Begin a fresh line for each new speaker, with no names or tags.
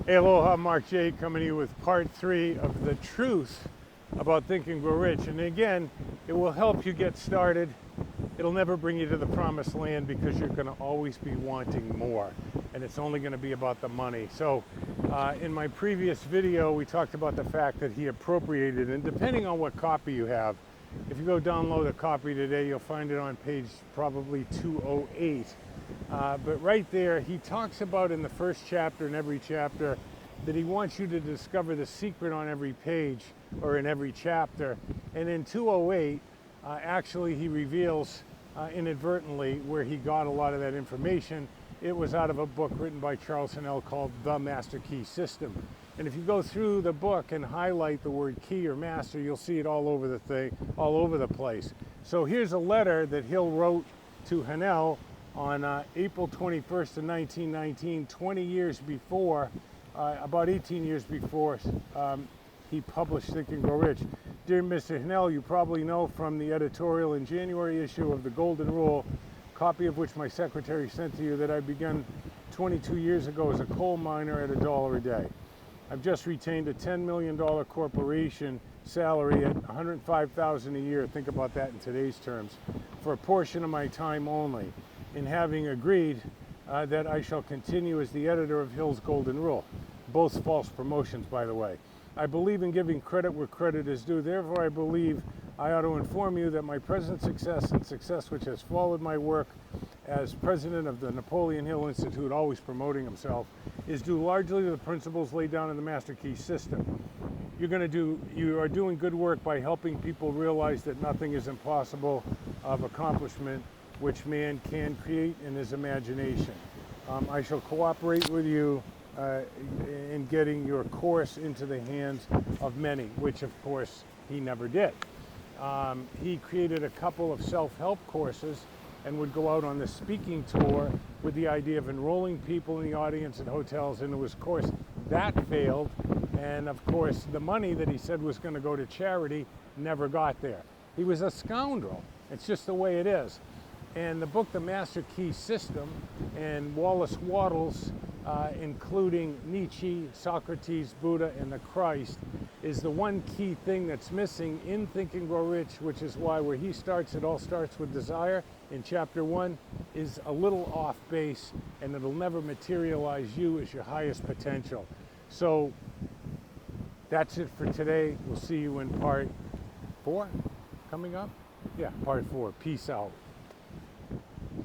Hey, aloha, Mark J coming to you with part 3 of the truth about Think and Grow Rich. And again, it will help you get started. It'll never bring you to the promised land because you're going to always be wanting more. And it's only going to be about the money. So in my previous video, we talked about the fact that he appropriated, and depending on what copy you have, if you go download a copy today, you'll find it on page probably 208. But right there, he talks about in the first chapter and every chapter that he wants you to discover the secret on every page or in every chapter. And in 208, actually he reveals inadvertently where he got a lot of that information. It was out of a book written by Charles Hannell called The Master Key System. And if you go through the book and highlight the word key or master, you'll see it all over the thing, all over the place. So here's a letter that Hill wrote to Hannell on April 21st of 1919, 20 years before, about 18 years before he published Think and Grow Rich. Dear Mr. Hannell, you probably know from the editorial in January issue of the Golden Rule, copy of which my secretary sent to you, that I began 22 years ago as a coal miner at $1 a day. I've just retained a $10 million corporation salary at $105,000 a year. Think about that in today's terms, for a portion of my time only, in having agreed that I shall continue as the editor of Hill's Golden Rule. Both false promotions, by the way. I believe in giving credit where credit is due. Therefore, I believe I ought to inform you that my present success and success which has followed my work as president of the Napoleon Hill Institute, always promoting himself, is due largely to the principles laid down in the Master Key System. You are doing good work by helping people realize that nothing is impossible of accomplishment which man can create in his imagination. I shall cooperate with you in getting your course into the hands of many, which of course he never did. He created a couple of self-help courses and would go out on the speaking tour with the idea of enrolling people in the audience at hotels into his course. That failed, and of course the money that he said was going to go to charity never got there. He was a scoundrel. It's just the way it is. And the book, The Master Key System, and Wallace Wattles, including Nietzsche, Socrates, Buddha, and the Christ, is the one key thing that's missing in Think and Grow Rich, which is why where he starts, it all starts with desire, in chapter 1, is a little off base, and it'll never materialize you as your highest potential. So that's it for today. We'll see you in part 4 coming up. Yeah, part 4. Peace out.